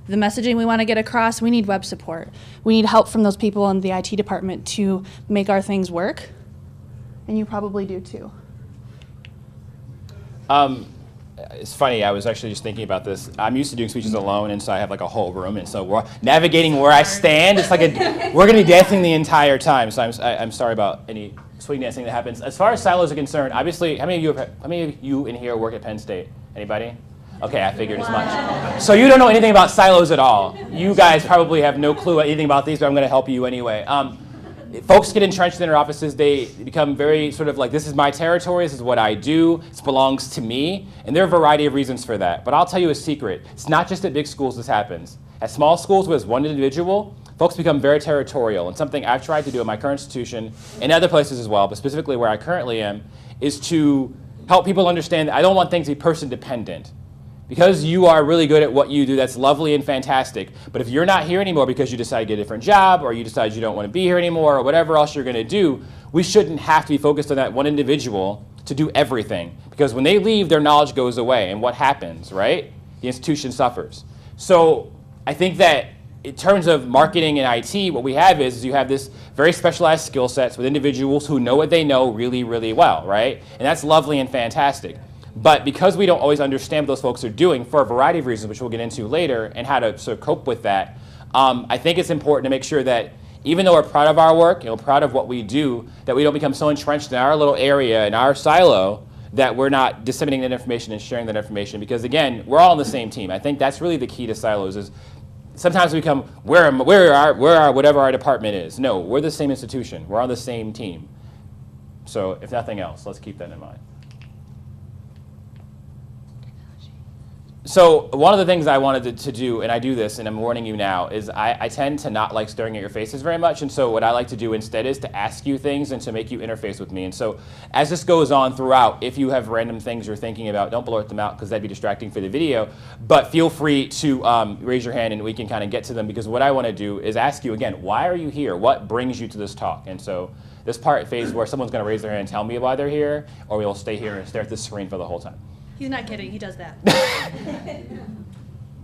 the messaging we want to get across, we need web support. We need help from those people in the IT department to make our things work. And you probably do too. It's funny, I was actually just thinking about this. I'm used to doing speeches alone, and so I have like a whole room, and so we're navigating where I stand. It's like we're going to be dancing the entire time, so I'm sorry about any swing dancing that happens. As far as silos are concerned, obviously, how many of you in here work at Penn State? Anybody? Okay, I figured as much. So you don't know anything about silos at all. You guys probably have no clue anything about these, but I'm going to help you anyway. Folks get entrenched in their offices, they become very sort of like, this is my territory, this is what I do, this belongs to me, and there are a variety of reasons for that. But I'll tell you a secret, it's not just at big schools this happens. At small schools where there's one individual, folks become very territorial, and something I've tried to do at my current institution, and other places as well, but specifically where I currently am, is to help people understand that I don't want things to be person dependent. Because you are really good at what you do, that's lovely and fantastic. But if you're not here anymore because you decide to get a different job, or you decide you don't want to be here anymore, or whatever else you're going to do, we shouldn't have to be focused on that one individual to do everything. Because when they leave, their knowledge goes away. And what happens, right? The institution suffers. So I think that in terms of marketing and IT, what we have is you have this very specialized skill sets with individuals who know what they know really, really well, right? And that's lovely and fantastic. But because we don't always understand what those folks are doing for a variety of reasons, which we'll get into later, and how to sort of cope with that, I think it's important to make sure that even though we're proud of our work, proud of what we do, that we don't become so entrenched in our little area, in our silo, that we're not disseminating that information and sharing that information. Because again, we're all on the same team. I think that's really the key to silos is sometimes we become, where whatever our department is. No, we're the same institution. We're on the same team. So if nothing else, let's keep that in mind. So one of the things I wanted to do, and I do this, and I'm warning you now, is I tend to not like staring at your faces very much, and so what I like to do instead is to ask you things and to make you interface with me. And so as this goes on throughout, if you have random things you're thinking about, don't blurt them out because that'd be distracting for the video, but feel free to raise your hand and we can kind of get to them, because what I want to do is ask you again, why are you here? What brings you to this talk? And so this phase where someone's going to raise their hand and tell me why they're here, or we will stay here and stare at the screen for the whole time. He's not kidding, he does that.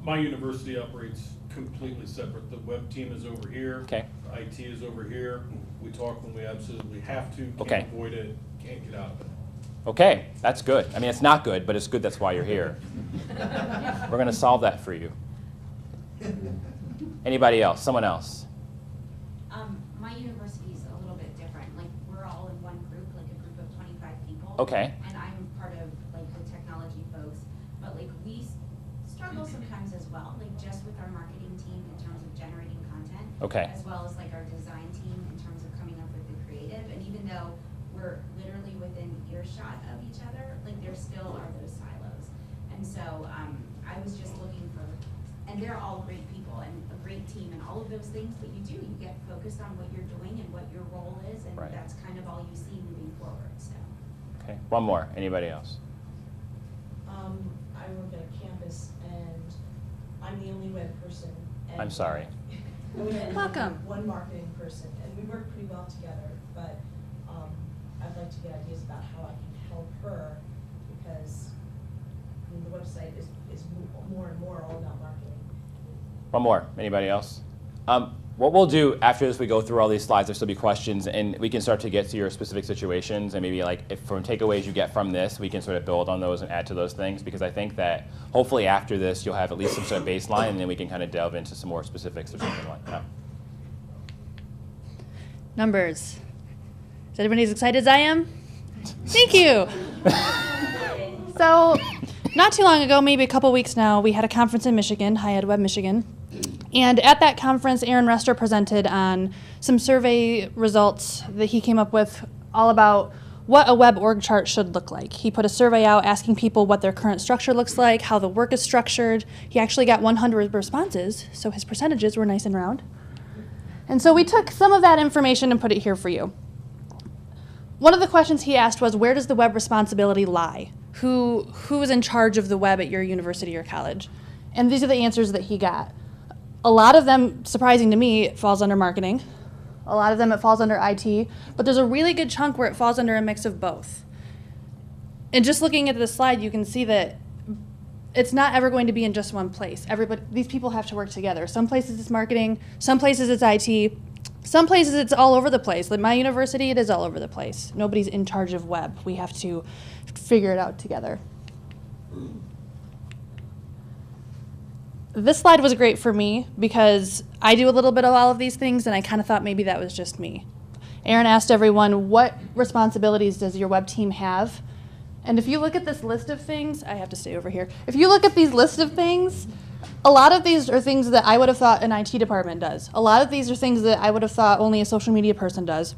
My university operates completely separate. The web team is over here. Okay. IT is over here. We talk when we absolutely have to. Okay. Can't avoid it. Can't get out of it. Okay, that's good. I mean, it's not good, but it's good that's why you're here. We're going to solve that for you. Anybody else? Someone else? My university is a little bit different. Like, we're all in one group, like a group of 25 people. Okay. And I'm part of, like, the technology folks. But, like, we struggle sometimes as well, like, just with our marketing team in terms of generating content. Okay. As well as, like, our design team in terms of coming up with the creative. And even though we're literally within earshot of each other, like, there still are those silos. And so I was just looking for, and they're all great people and a great team and all of those things, but you get focused on what you're doing and what your role is, and right. That's kind of all you see moving forward. So. Okay, one more. Anybody else? I work at a campus, and I'm the only web person. And I'm sorry. Welcome. One marketing person, and we work pretty well together, but I'd like to get ideas about how I can help her, because the website is more and more all about marketing. One more. Anybody else? What we'll do after this, we go through all these slides, there'll still be questions, and we can start to get to your specific situations, and maybe like if from takeaways you get from this, we can sort of build on those and add to those things, because I think that hopefully after this you'll have at least some sort of baseline, and then we can kind of delve into some more specifics or something like that. Numbers. Is everybody as excited as I am? Thank you. So not too long ago, maybe a couple weeks now, we had a conference in Michigan, HighEdWeb Michigan. And at that conference, Aaron Rester presented on some survey results that he came up with all about what a web org chart should look like. He put a survey out asking people what their current structure looks like, how the work is structured. He actually got 100 responses, so his percentages were nice and round. And so we took some of that information and put it here for you. One of the questions he asked was, where does the web responsibility lie? Who is in charge of the web at your university or college? And these are the answers that he got. A lot of them, surprising to me, it falls under marketing. A lot of them it falls under IT, but there's a really good chunk where it falls under a mix of both. And just looking at this slide, you can see that it's not ever going to be in just one place. These people have to work together. Some places it's marketing, some places it's IT, some places it's all over the place. Like my university, it is all over the place. Nobody's in charge of web. We have to figure it out together. This slide was great for me because I do a little bit of all of these things, and I kind of thought maybe that was just me. Aaron asked everyone, what responsibilities does your web team have? And if you look at this list of things, I have to stay over here. If you look at these list of things, a lot of these are things that I would have thought an IT department does. A lot of these are things that I would have thought only a social media person does.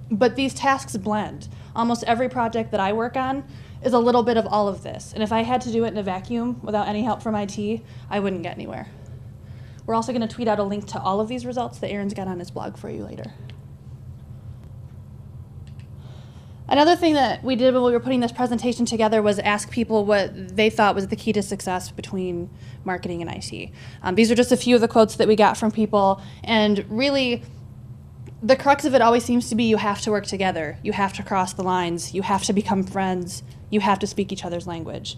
But these tasks blend. Almost every project that I work on is a little bit of all of this. And if I had to do it in a vacuum without any help from IT, I wouldn't get anywhere. We're also going to tweet out a link to all of these results that Aaron's got on his blog for you later. Another thing that we did when we were putting this presentation together was ask people what they thought was the key to success between marketing and IT. These are just a few of the quotes that we got from people, and really the crux of it always seems to be you have to work together, you have to cross the lines, you have to become friends, you have to speak each other's language.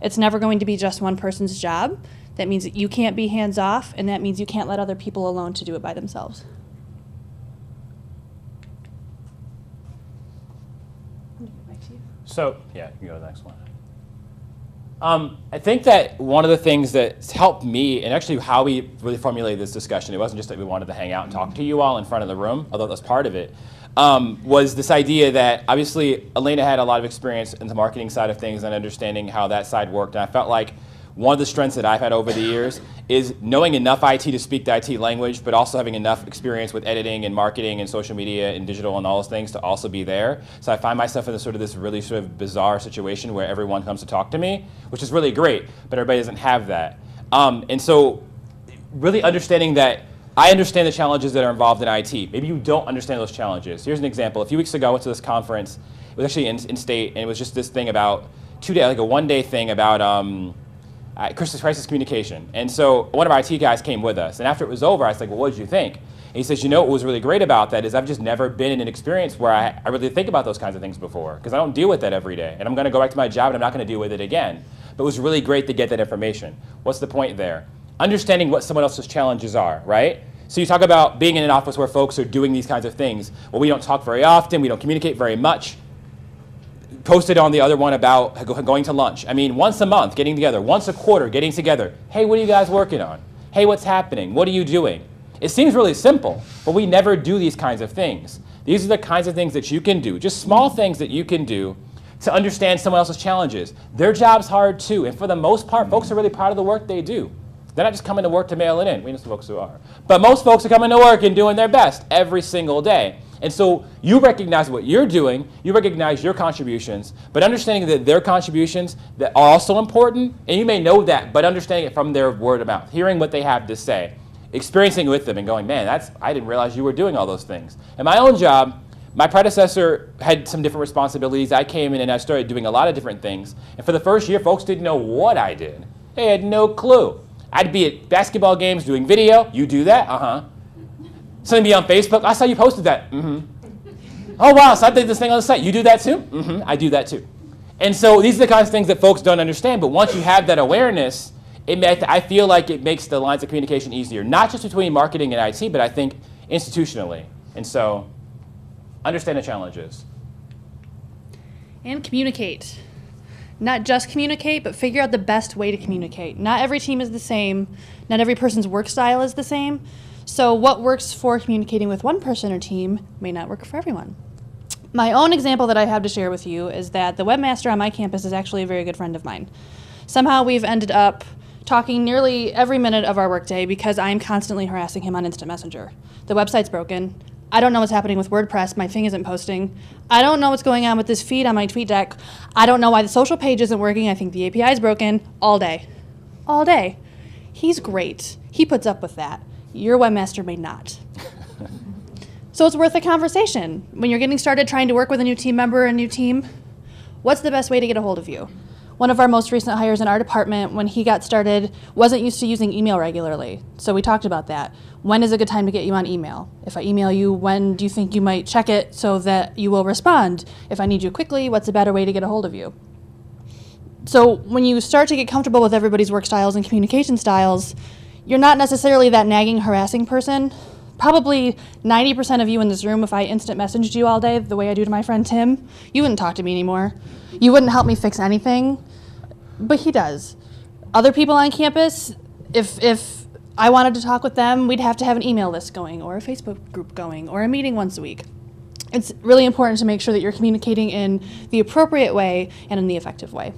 It's never going to be just one person's job. That means that you can't be hands off, and that means you can't let other people alone to do it by themselves. So, yeah, you can go to the next one. I think that one of the things that's helped me, and actually how we really formulated this discussion, it wasn't just that we wanted to hang out and talk to you all in front of the room, although that was part of it, was this idea that obviously Alaina had a lot of experience in the marketing side of things and understanding how that side worked. And I felt like one of the strengths that I've had over the years is knowing enough IT to speak the IT language, but also having enough experience with editing and marketing and social media and digital and all those things to also be there. So I find myself in this really sort of bizarre situation where everyone comes to talk to me, which is really great, but everybody doesn't have that. And so really understanding that I understand the challenges that are involved in IT. Maybe you don't understand those challenges. Here's an example. A few weeks ago, I went to this conference. It was actually in state, and it was just this thing about 2 days, like a one-day thing about crisis communication. And so one of our IT guys came with us. And after it was over, I was like, well, what did you think? And he says, you know, what was really great about that is I've just never been in an experience where I really think about those kinds of things before, because I don't deal with that every day. And I'm going to go back to my job, and I'm not going to deal with it again. But it was really great to get that information. What's the point there? Understanding what someone else's challenges are, right? So you talk about being in an office where folks are doing these kinds of things. Well, we don't talk very often. We don't communicate very much. Posted on the other one about going to lunch. I mean, once a month, getting together. Once a quarter, getting together. Hey, what are you guys working on? Hey, what's happening? What are you doing? It seems really simple, but we never do these kinds of things. These are the kinds of things that you can do, just small things that you can do to understand someone else's challenges. Their job's hard too, and for the most part, folks are really proud of the work they do. They're not just coming to work to mail it in. We know some folks who are. But most folks are coming to work and doing their best every single day. And so you recognize what you're doing, you recognize your contributions, but understanding that their contributions that are also important, and you may know that, but understanding it from their word of mouth, hearing what they have to say, experiencing it with them and going, man, I didn't realize you were doing all those things. In my own job, my predecessor had some different responsibilities. I came in and I started doing a lot of different things. And for the first year, folks didn't know what I did. They had no clue. I'd be at basketball games doing video. You do that? Uh-huh. Something be on Facebook. I saw you posted that. Mm-hmm. Oh, wow, so I did this thing on the site. You do that too? Mm-hmm. I do that too. And so these are the kinds of things that folks don't understand. But once you have that awareness, I feel like it makes the lines of communication easier, not just between marketing and IT, but I think institutionally. And so understand the challenges. And communicate. Not just communicate, but figure out the best way to communicate. Not every team is the same. Not every person's work style is the same. So what works for communicating with one person or team may not work for everyone. My own example that I have to share with you is that the webmaster on my campus is actually a very good friend of mine. Somehow we've ended up talking nearly every minute of our workday because I'm constantly harassing him on Instant Messenger. The website's broken. I don't know what's happening with WordPress. My thing isn't posting. I don't know what's going on with this feed on my TweetDeck. I don't know why the social page isn't working. I think the API is broken. All day. All day. He's great. He puts up with that. Your webmaster may not. So it's worth a conversation. When you're getting started trying to work with a new team member or a new team, what's the best way to get a hold of you? One of our most recent hires in our department, when he got started, wasn't used to using email regularly. So we talked about that. When is a good time to get you on email? If I email you, when do you think you might check it so that you will respond? If I need you quickly, what's a better way to get a hold of you? So when you start to get comfortable with everybody's work styles and communication styles, you're not necessarily that nagging, harassing person. Probably 90% of you in this room, if I instant messaged you all day the way I do to my friend Tim, you wouldn't talk to me anymore. You wouldn't help me fix anything, but he does. Other people on campus, if I wanted to talk with them, we'd have to have an email list going or a Facebook group going or a meeting once a week. It's really important to make sure that you're communicating in the appropriate way and in the effective way.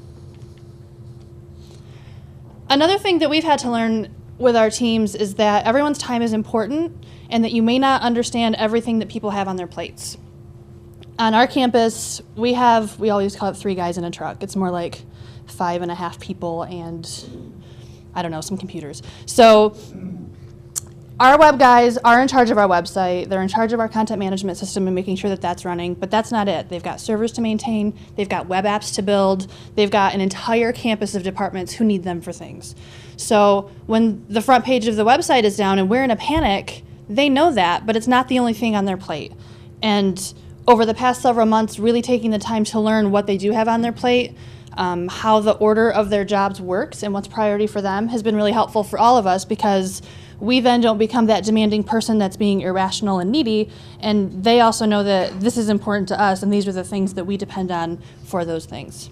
Another thing that we've had to learn with our teams is that everyone's time is important and that you may not understand everything that people have on their plates. On our campus, we always call it 3 guys in a truck. It's more like 5.5 people and, I don't know, some computers. So our web guys are in charge of our website. They're in charge of our content management system and making sure that that's running, but that's not it. They've got servers to maintain, they've got web apps to build, they've got an entire campus of departments who need them for things. So when the front page of the website is down and we're in a panic, they know that, but it's not the only thing on their plate. And over the past several months, really taking the time to learn what they do have on their plate, how the order of their jobs works and what's priority for them has been really helpful for all of us, because we then don't become that demanding person that's being irrational and needy, and they also know that this is important to us and these are the things that we depend on for those things.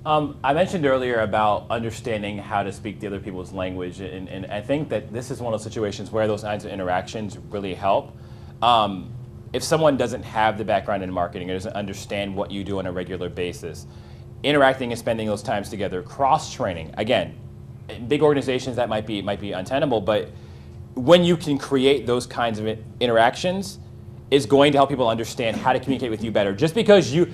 I mentioned earlier about understanding how to speak the other people's language, and I think that this is one of those situations where those kinds of interactions really help. If someone doesn't have the background in marketing or doesn't understand what you do on a regular basis, interacting and spending those times together, cross-training, again, in big organizations that might be untenable, but when you can create those kinds of interactions, is going to help people understand how to communicate with you better. Just because you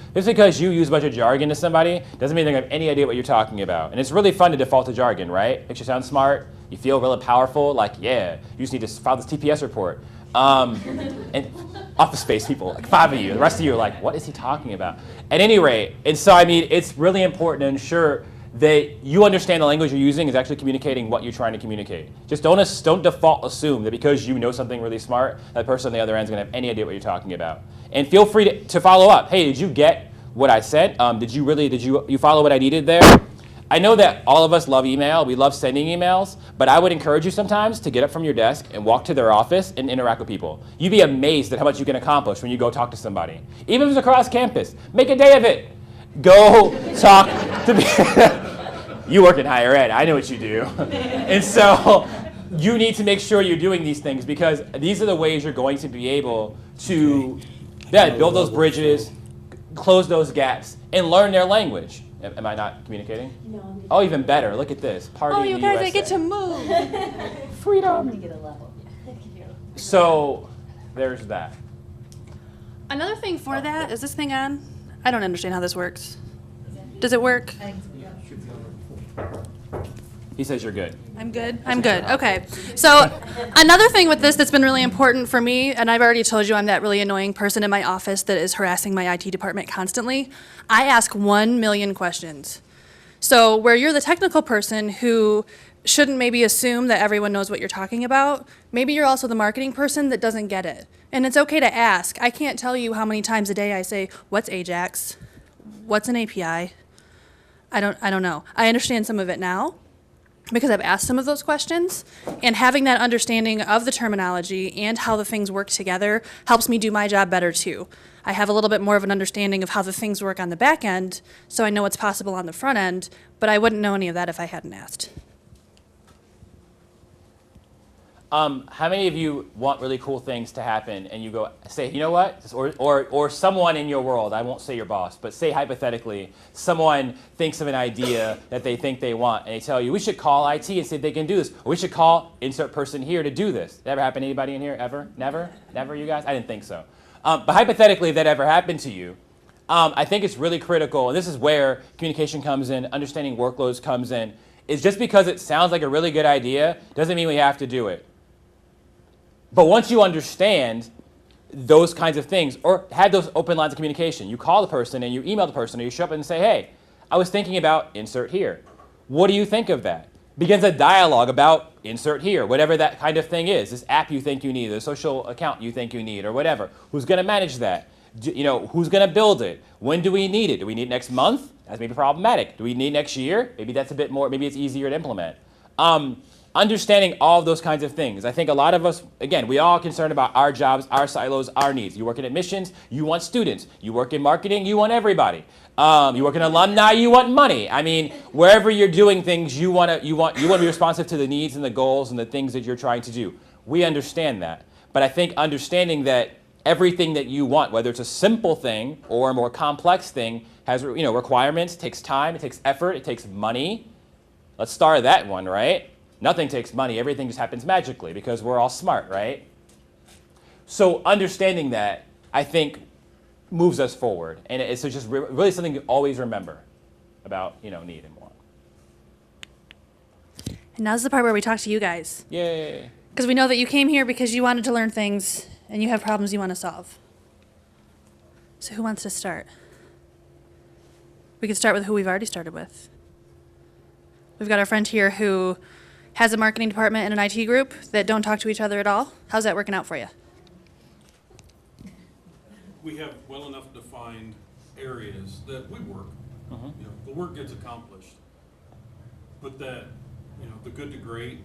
use a bunch of jargon to somebody doesn't mean they're gonna have any idea what you're talking about. And it's really fun to default to jargon, right? Makes you sound smart, you feel really powerful, like, yeah, you just need to file this TPS report. And Office Space people, like 5 of you, the rest of you are like, what is he talking about? At any rate, and so I mean, it's really important to ensure that you understand the language you're using is actually communicating what you're trying to communicate. Just don't default assume that because you know something really smart, that person on the other end is going to have any idea what you're talking about. And feel free to follow up. Hey, did you get what I said? Did you follow what I needed there? I know that all of us love email. We love sending emails, but I would encourage you sometimes to get up from your desk and walk to their office and interact with people. You'd be amazed at how much you can accomplish when you go talk to somebody. Even if it's across campus, make a day of it. Go talk to people. You work in higher ed, I know what you do. And so you need to make sure you're doing these things, because these are the ways you're going to be able to build those bridges, close those gaps, and learn their language. Am I not communicating? No. Oh, even better. Look at this. Party Oh, in you the guys, I USA. get to move. Freedom. get a level. So there's that. Another thing for that, is this thing on? I don't understand how this works. Does it work? He says you're good. I'm good. I'm good. Okay. So another thing with this that's been really important for me, and I've already told you I'm that really annoying person in my office that is harassing my IT department constantly. I ask 1 million questions. So where you're the technical person who shouldn't maybe assume that everyone knows what you're talking about, maybe you're also the marketing person that doesn't get it. And it's okay to ask. I can't tell you how many times a day I say, what's Ajax? What's an API? I don't know. I understand some of it now, because I've asked some of those questions, and having that understanding of the terminology and how the things work together helps me do my job better too. I have a little bit more of an understanding of how the things work on the back end, so I know what's possible on the front end, but I wouldn't know any of that if I hadn't asked. How many of you want really cool things to happen and you go say, you know what, or someone in your world, I won't say your boss, but say hypothetically, someone thinks of an idea that they think they want and they tell you, we should call IT and see if they can do this, or we should call insert person here to do this. That ever happen to anybody in here, ever? Never? Never, you guys? I didn't think so. But hypothetically, if that ever happened to you, I think it's really critical, and this is where communication comes in, understanding workloads comes in, is just because it sounds like a really good idea doesn't mean we have to do it. But once you understand those kinds of things, or have those open lines of communication, you call the person and you email the person, or you show up and say, hey, I was thinking about insert here. What do you think of that? Begins a dialogue about insert here, whatever that kind of thing is. This app you think you need, the social account you think you need, or whatever. Who's going to manage that? Who's going to build it? When do we need it? Do we need it next month? That's maybe problematic. Do we need it next year? Maybe that's a bit more, maybe it's easier to implement. Understanding all of those kinds of things. I think a lot of us, again, we all concerned about our jobs, our silos, our needs. You work in admissions, you want students. You work in marketing, you want everybody. You work in alumni, you want money. I mean, wherever you're doing things, you want to be responsive to the needs and the goals and the things that you're trying to do. We understand that. But I think understanding that everything that you want, whether it's a simple thing or a more complex thing, has requirements, takes time, it takes effort, it takes money. Let's start that one, right? Nothing takes money. Everything just happens magically because we're all smart, right? So understanding that, I think, moves us forward. And it's just really something to always remember about, need and want. And now's the part where we talk to you guys. Yay. Because we know that you came here because you wanted to learn things and you have problems you want to solve. So who wants to start? We could start with who we've already started with. We've got our friend here who has a marketing department and an IT group that don't talk to each other at all. How's that working out for you? We have well enough defined areas that we work. The work gets accomplished. But that, the good to great,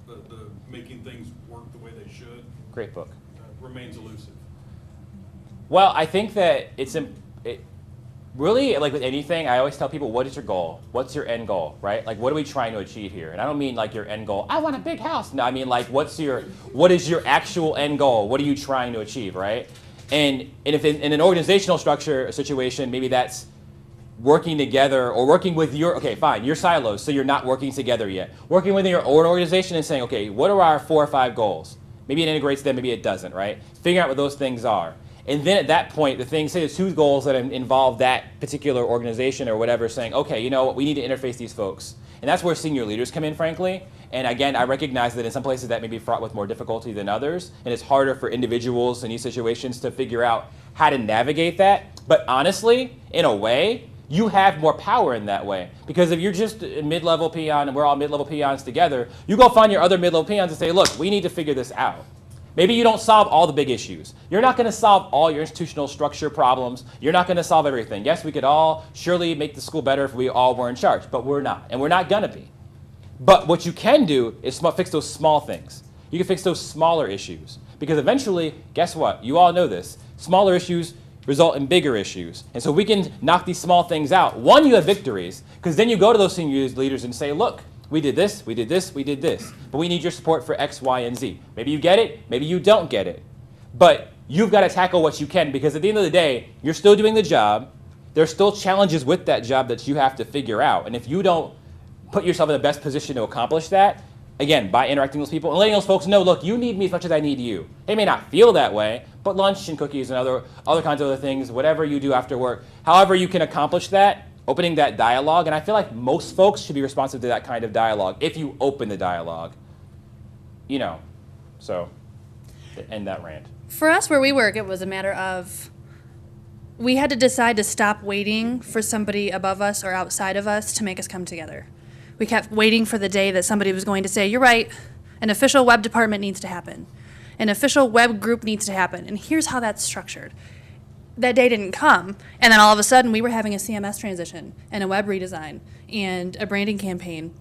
the making things work the way they should. Great book. Remains elusive. Well, I think that really, like with anything, I always tell people, what is your goal? What's your end goal, right? Like, what are we trying to achieve here? And I don't mean like your end goal, I want a big house. No, I mean like, what is your actual end goal? What are you trying to achieve, right? And if in an organizational structure situation, maybe that's working together or working with your silos, so you're not working together yet. Working within your own organization and saying, okay, what are our 4 or 5 goals? Maybe it integrates them, maybe it doesn't, right? Figuring out what those things are. And then at that point, say there's 2 goals that involve that particular organization or whatever, saying, okay, you know what, we need to interface these folks. And that's where senior leaders come in, frankly. And again, I recognize that in some places that may be fraught with more difficulty than others, and it's harder for individuals in these situations to figure out how to navigate that. But honestly, in a way, you have more power in that way. Because if you're just a mid-level peon and we're all mid-level peons together, you go find your other mid-level peons and say, look, we need to figure this out. Maybe you don't solve all the big issues. You're not going to solve all your institutional structure problems. You're not going to solve everything. Yes, we could all surely make the school better if we all were in charge, but we're not, and we're not going to be. But what you can do is fix those small things. You can fix those smaller issues. Because eventually, guess what? You all know this. Smaller issues result in bigger issues. And so we can knock these small things out. One, you have victories, because then you go to those senior leaders and say, look, we did this, we did this, we did this. But we need your support for X, Y, and Z. Maybe you get it, maybe you don't get it. But you've got to tackle what you can, because at the end of the day, you're still doing the job. There's still challenges with that job that you have to figure out. And if you don't put yourself in the best position to accomplish that, again, by interacting with those people and letting those folks know, look, you need me as much as I need you. They may not feel that way, but lunch and cookies and other kinds of other things, whatever you do after work, however you can accomplish that, opening that dialogue. And I feel like most folks should be responsive to that kind of dialogue if you open the dialogue. So to end that rant. For us, where we work, it was a matter of we had to decide to stop waiting for somebody above us or outside of us to make us come together. We kept waiting for the day that somebody was going to say, you're right, an official web department needs to happen. An official web group needs to happen. And here's how that's structured. That day didn't come. And then all of a sudden, we were having a CMS transition and a web redesign and a branding campaign.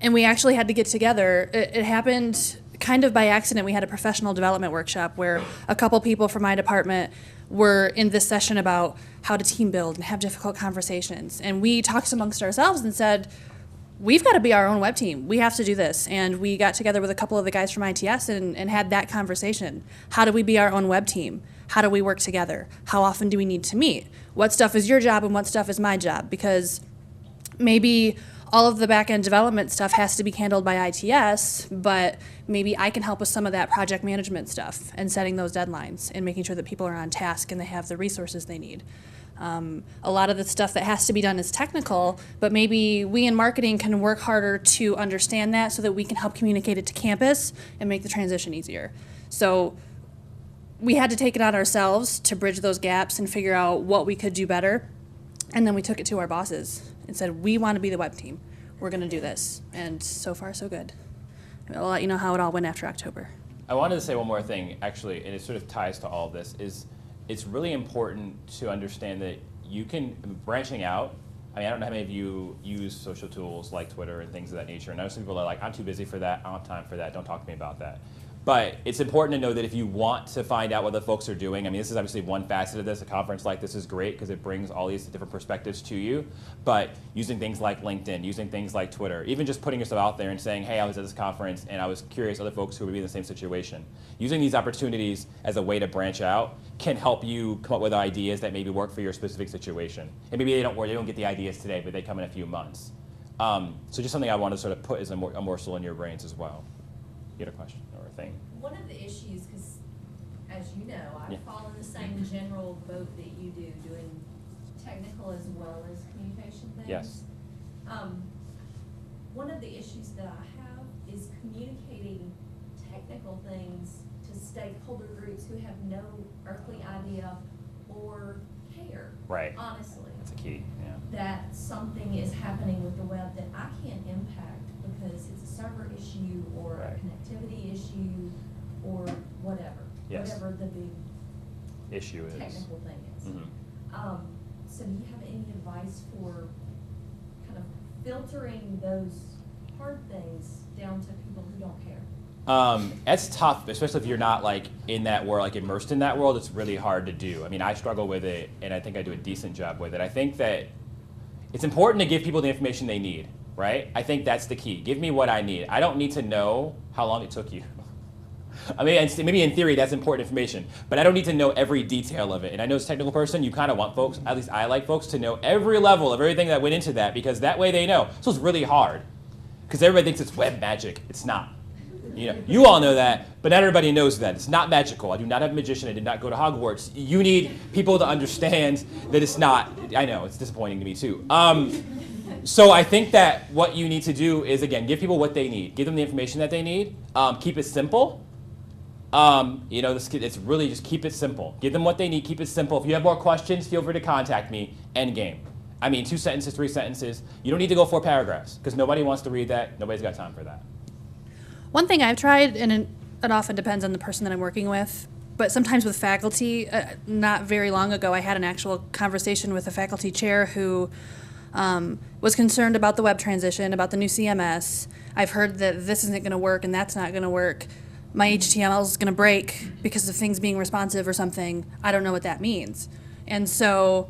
And we actually had to get together. It happened kind of by accident. We had a professional development workshop where a couple people from my department were in this session about how to team build and have difficult conversations. And we talked amongst ourselves and said, we've got to be our own web team. We have to do this. And we got together with a couple of the guys from ITS and had that conversation. How do we be our own web team? How do we work together? How often do we need to meet? What stuff is your job and what stuff is my job? Because maybe all of the back-end development stuff has to be handled by ITS, but maybe I can help with some of that project management stuff and setting those deadlines and making sure that people are on task and they have the resources they need. A lot of the stuff that has to be done is technical, but maybe we in marketing can work harder to understand that so that we can help communicate it to campus and make the transition easier. So we had to take it on ourselves to bridge those gaps and figure out what we could do better. And then we took it to our bosses and said, we want to be the web team. We're going to do this. And so far, so good. I'll let you know how it all went after October. I wanted to say one more thing, actually, and it sort of ties to all of this, is it's really important to understand that you can, branching out, I mean, I don't know how many of you use social tools like Twitter and things of that nature, and I know some people are like, I'm too busy for that, I don't have time for that, don't talk to me about that. But it's important to know that if you want to find out what the folks are doing, I mean, this is obviously one facet of this. A conference like this is great because it brings all these different perspectives to you. But using things like LinkedIn, using things like Twitter, even just putting yourself out there and saying, hey, I was at this conference and I was curious other folks who would be in the same situation. Using these opportunities as a way to branch out can help you come up with ideas that maybe work for your specific situation. And maybe they don't get the ideas today, but they come in a few months. So just something I want to sort of put as a morsel in your brains as well. You had a question or a thing? One of the issues, because as you know, I Yeah. fall in the same general boat that you do, doing technical as well as communication things. Yes. One of the issues that I have is communicating technical things to stakeholder groups who have no earthly idea or care. Right. Honestly. That's a key, yeah. That something is happening with the web that I can't impact because it's a server issue or Right. a connectivity issue or whatever. Yes. Whatever the big Issue is. technical thing is. Mhm. So do you have any advice for kind of filtering those hard things down to people who don't care? It's tough, especially if you're not like in that world, like immersed in that world. It's really hard to do. I mean, I struggle with it, and I think I do a decent job with it. I think that it's important to give people the information they need, right? I think that's the key. Give me what I need. I don't need to know how long it took you. I mean, maybe in theory that's important information, but I don't need to know every detail of it. And I know as a technical person, you kind of want folks, at least I like folks, to know every level of everything that went into that, because that way they know. So it's really hard, because everybody thinks it's web magic. It's not. You know, you all know that, but not everybody knows that. It's not magical. I do not have a magician. I did not go to Hogwarts. You need people to understand that it's not. I know, it's disappointing to me too. So I think that what you need to do is, again, give people what they need. Give them the information that they need. Keep it simple. You know, it's really just keep it simple. Give them what they need. Keep it simple. If you have more questions, feel free to contact me. End game. I mean, 2 sentences, 3 sentences. You don't need to go 4 paragraphs, because nobody wants to read that. Nobody's got time for that. One thing I've tried, and it often depends on the person that I'm working with, but sometimes with faculty, not very long ago, I had an actual conversation with a faculty chair who was concerned about the web transition, about the new CMS. I've heard that this isn't going to work and that's not going to work. My HTML is going to break because of things being responsive or something. I don't know what that means. And so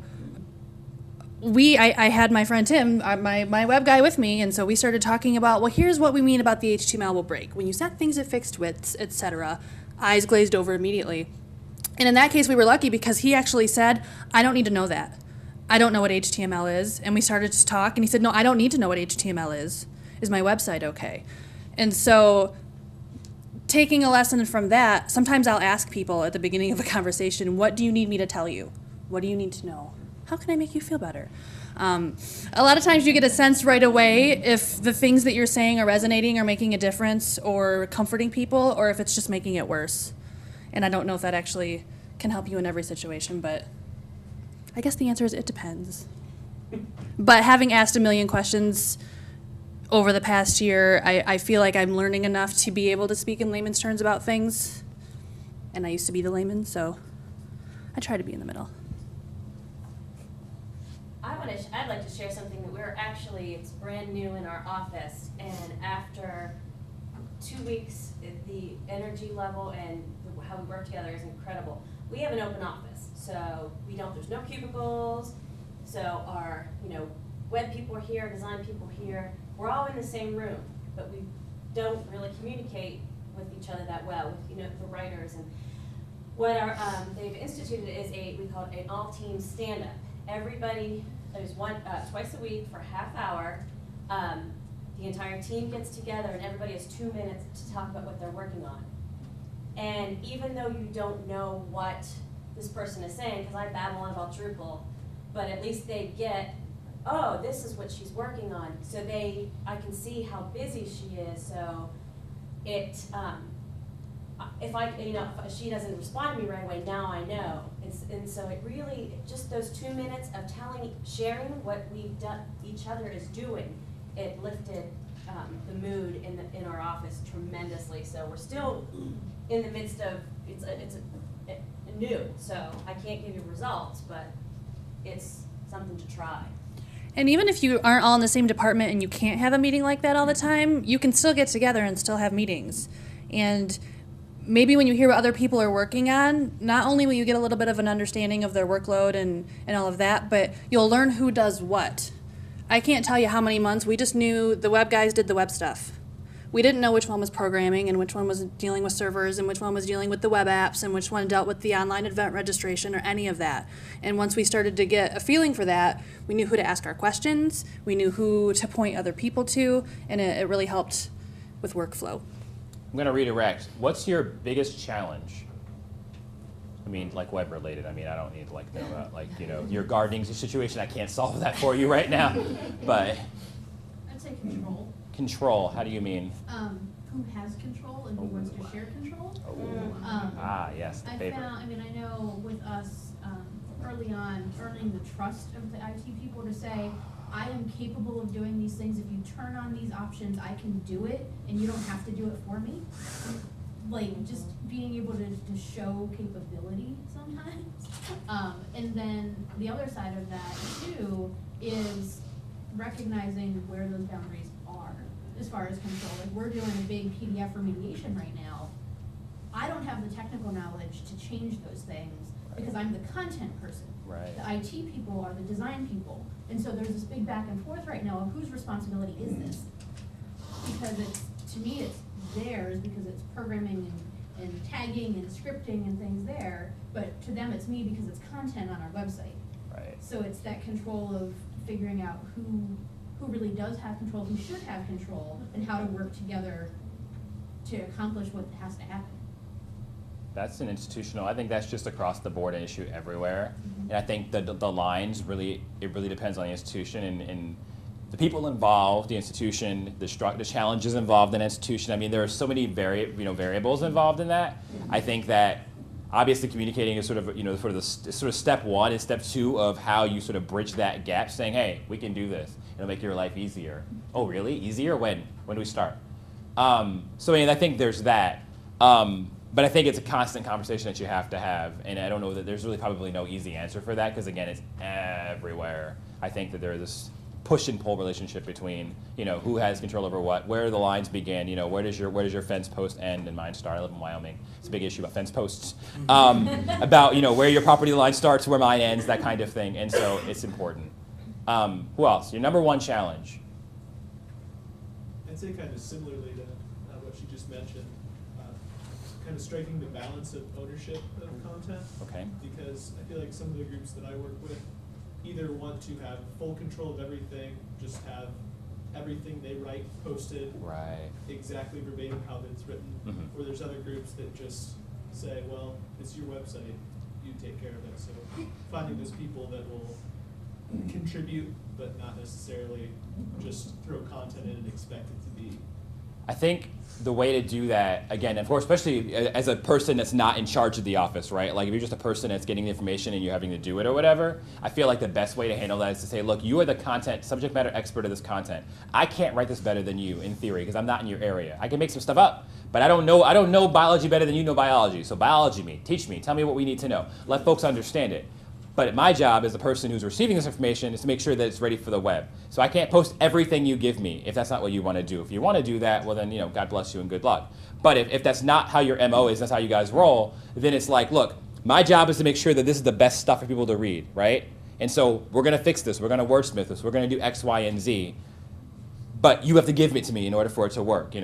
I had my friend Tim, my web guy, with me, and so we started talking about, well, here's what we mean about the HTML will break. When you set things at fixed widths, etc., eyes glazed over immediately. And in that case, we were lucky because he actually said, I don't need to know that. I don't know what HTML is. And we started to talk, and he said, no, I don't need to know what HTML is. Is my website okay? And so taking a lesson from that, sometimes I'll ask people at the beginning of a conversation, what do you need me to tell you? What do you need to know? How can I make you feel better? A lot of times you get a sense right away if the things that you're saying are resonating or making a difference or comforting people, or if it's just making it worse. And I don't know if that actually can help you in every situation, but I guess the answer is it depends. But having asked a million questions over the past year, I feel like I'm learning enough to be able to speak in layman's terms about things. And I used to be the layman, so I try to be in the middle. I'd like to share something that it's brand new in our office, and after 2 weeks, the energy level and how we work together is incredible. We have an open office, so there's no cubicles, so our, web people are here, design people here, we're all in the same room, but we don't really communicate with each other that well, with, the writers. And what they've instituted is we call it an all-team stand-up. Everybody, there's twice a week for a half hour. The entire team gets together and everybody has 2 minutes to talk about what they're working on. And even though you don't know what this person is saying, because I babble on about Drupal, but at least they get, oh, this is what she's working on. So I can see how busy she is. So if she doesn't respond to me right away, now I know. And so it really, just those 2 minutes of sharing what each other is doing, it lifted the mood in our office tremendously. So we're still in the midst of, in new, so I can't give you results, but it's something to try. And even if you aren't all in the same department and you can't have a meeting like that all the time, you can still get together and still have meetings. And maybe when you hear what other people are working on, not only will you get a little bit of an understanding of their workload and all of that, but you'll learn who does what. I can't tell you how many months we just knew the web guys did the web stuff. We didn't know which one was programming and which one was dealing with servers and which one was dealing with the web apps and which one dealt with the online event registration or any of that. And once we started to get a feeling for that, we knew who to ask our questions, we knew who to point other people to, and it really helped with workflow. I'm going to redirect. What's your biggest challenge? I mean, like web related. I mean, I don't need to like know about like, you know, your gardening situation. I can't solve that for you right now, but. I'd say control. Control, how do you mean? Who has control and who wants to share control. Yes, the I favorite. found, I mean, I know with us early on, earning the trust of the IT people to say, I am capable of doing these things. If you turn on these options, I can do it, and you don't have to do it for me. Like, just being able to show capability sometimes. And then the other side of that, too, is recognizing where those boundaries are as far as control. Like, we're doing a big PDF remediation right now. I don't have the technical knowledge to change those things because I'm the content person. Right. The IT people are the design people. And so there's this big back and forth right now of whose responsibility is this? Because it's, to me, it's theirs because it's programming and tagging and scripting and things there, but to them it's me because it's content on our website. Right. So it's that control of figuring out who really does have control, who should have control, and how to work together to accomplish what has to happen. That's an institutional, I think that's just across the board an issue everywhere. And I think the lines really, it really depends on the institution and the people involved, the institution, the challenges involved in the institution. I mean, there are so many variables involved in that. I think that obviously communicating is sort of step one and step two of how you sort of bridge that gap, saying, hey, we can do this. It'll make your life easier. Oh, really? Easier? When? When do we start? So I mean, I think there's that. But I think it's a constant conversation that you have to have, and I don't know that there's really probably no easy answer for that, because again, it's everywhere. I think that there's this push and pull relationship between, who has control over what, where the lines begin, where does your fence post end, and mine start. I live in Wyoming. It's a big issue about fence posts, about where your property line starts, where mine ends, that kind of thing, and so it's important. Who else? Your number one challenge? I'd say kind of similarly to what you just mentioned. Kind of striking the balance of ownership of content. Okay. Because I feel like some of the groups that I work with either want to have full control of everything, just have everything they write posted exactly verbatim how it's written, or there's other groups that just say, well, it's your website, you take care of it. So finding those people that will contribute but not necessarily just throw content in and expect it to be. I think the way to do that, again, of course, especially as a person that's not in charge of the office, right? Like if you're just a person that's getting the information and you're having to do it or whatever, I feel like the best way to handle that is to say, look, you are the content, subject matter expert of this content. I can't write this better than you in theory because I'm not in your area. I can make some stuff up, but I don't know biology better than you know biology. So biology me, teach me, tell me what we need to know. Let folks understand it. But my job as the person who's receiving this information is to make sure that it's ready for the web. So I can't post everything you give me if that's not what you want to do. If you want to do that, well then, God bless you and good luck. But if that's not how your MO is, that's how you guys roll, then it's like, look, my job is to make sure that this is the best stuff for people to read, right? And so we're going to fix this. We're going to wordsmith this. We're going to do X, Y, and Z. But you have to give it to me in order for it to work,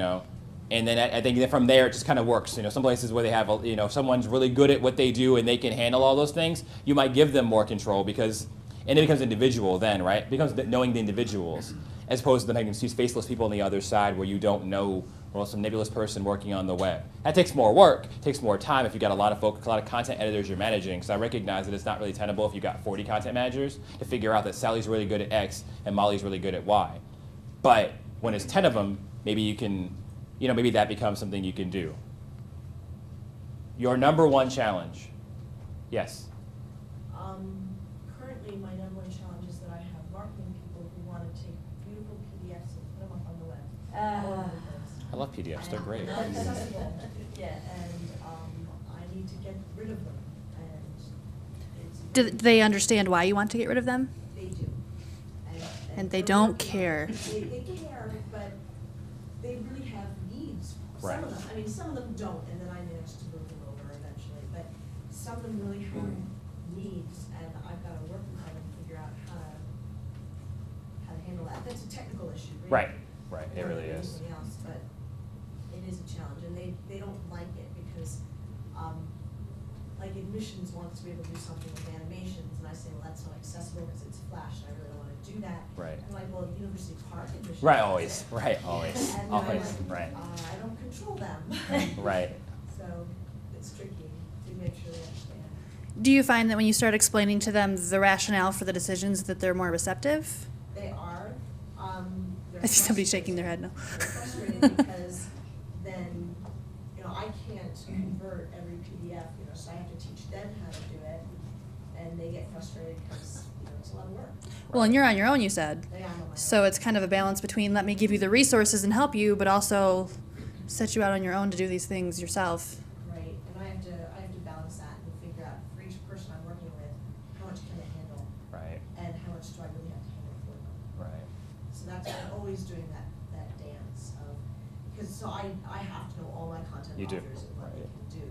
And then I think that from there it just kind of works. Some places where they have, someone's really good at what they do and they can handle all those things, you might give them more control and it becomes individual then, right? It becomes knowing the individuals as opposed to having these faceless people on the other side where you don't know, some nebulous person working on the web. That takes more work, takes more time if you've got a lot of content editors you're managing. So I recognize that it's not really tenable if you've got 40 content managers to figure out that Sally's really good at X and Molly's really good at Y. But when it's 10 of them, maybe you can, maybe that becomes something you can do. Your number one challenge. Yes. Currently, my number one challenge is that I have marketing people who want to take beautiful PDFs and put them up on the web. All over the place. I love PDFs. They're great. Not accessible. Yeah, and I need to get rid of them. And Do they understand why you want to get rid of them? They do. And they they're don't working on care. it. They care, but they really have needs. Right. Some of them, I mean, some of them don't, and then I managed to move them over eventually, but some of them really have needs, and I've got to work with them and figure out how to handle that. That's a technical issue, really. Right, it more really than is. anything else, but it is a challenge, and they don't like it because, like admissions wants to be able to do something with animations, and I say, well, that's not accessible because it's Flash, and I really don't want to do that. Right. And like, well, University Park admissions. Right, does always, it. right, always, And then I'm always, like, right. I don't control them. Right. So it's tricky to make sure they understand. Do you find that when you start explaining to them the rationale for the decisions that they're more receptive? They are, they're I see somebody frustrated. shaking their head no. They're frustrated because then, I can't convert every PDF, so I have to teach them how to do it, and they get frustrated because, it's a lot of work. Well, and you're on your own, you said. They are on my own. So it's kind of a balance between let me give you the resources and help you, but also set you out on your own to do these things yourself. Right, and I have to balance that and figure out for each person I'm working with, how much can they handle, Right, and how much do I really have to handle for them. right. So that's, I'm always doing that dance of, because, so I have to know all my content You do, authors and what they right. can do.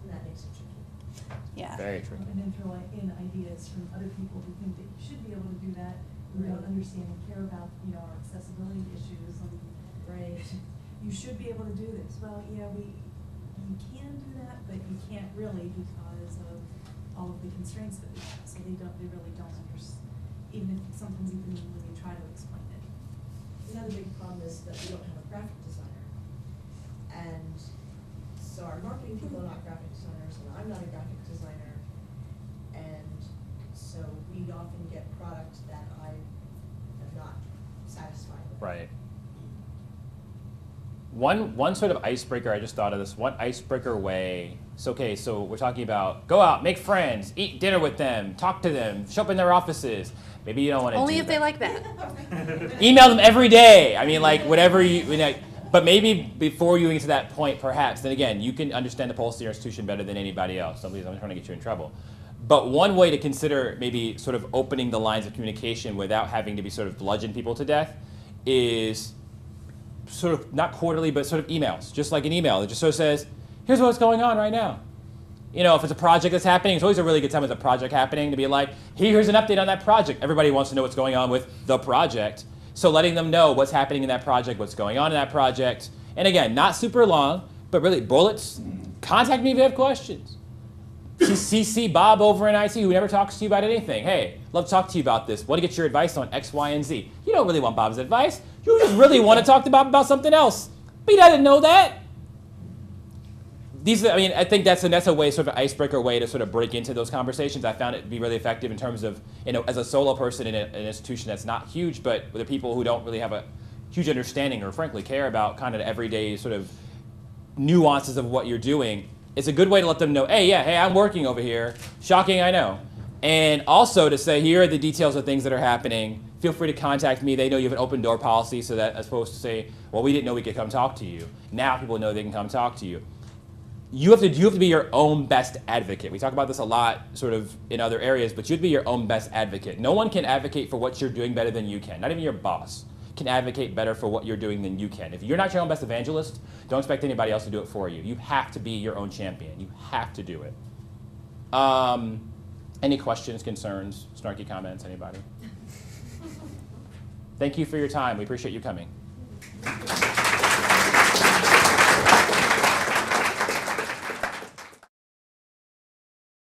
And that makes it tricky. Yeah. Very tricky. And then throw in ideas from other people who think that you should be able to do that, who don't Right. understand and care about, our accessibility issues. And Right. you should be able to do this. Well, yeah, you can do that, but you can't really because of all of the constraints that we have. So they really don't understand, even when you try to explain it. Another big problem is that we don't have a graphic designer. And so our marketing people are not graphic designers, and I'm not a graphic designer. And so we often get product that I am not satisfied with. Right. One sort of icebreaker, I just thought of this, one icebreaker way, so we're talking about go out, make friends, eat dinner with them, talk to them, show up in their offices. Maybe you don't want to Only do if that. they like that. Email them every day. I mean, like, whatever but maybe before you get to that point, perhaps, then again, you can understand the pulse of your institution better than anybody else. I'm trying to get you in trouble. But one way to consider maybe sort of opening the lines of communication without having to be sort of bludgeon people to death is sort of not quarterly, but sort of emails, just like an email. It just sort of says, here's what's going on right now. If it's a project that's happening, it's always a really good time with a project happening to be like, here's an update on that project. Everybody wants to know what's going on with the project. So letting them know what's happening in that project, what's going on in that project. And again, not super long, but really bullets. Contact me if you have questions. CC Bob over in IT who never talks to you about anything. Hey, love to talk to you about this. Want to get your advice on X, Y, and Z. You don't really want Bob's advice. You just really want to talk to Bob about something else. But he doesn't know that. I think that's a way, sort of an icebreaker way to sort of break into those conversations. I found it to be really effective in terms of, as a solo person in an institution that's not huge, but with the people who don't really have a huge understanding or frankly care about kind of the everyday sort of nuances of what you're doing. It's a good way to let them know, hey, I'm working over here. Shocking, I know. And also to say, here are the details of things that are happening. Feel free to contact me. They know you have an open door policy, so that as opposed to say, well, we didn't know we could come talk to you. Now people know they can come talk to you. You have to be your own best advocate. We talk about this a lot sort of in other areas, but you have to be your own best advocate. No one can advocate for what you're doing better than you can. Not even your boss can advocate better for what you're doing than you can. If you're not your own best evangelist, don't expect anybody else to do it for you. You have to be your own champion. You have to do it. Any questions, concerns, snarky comments, anybody? Thank you for your time. We appreciate you coming.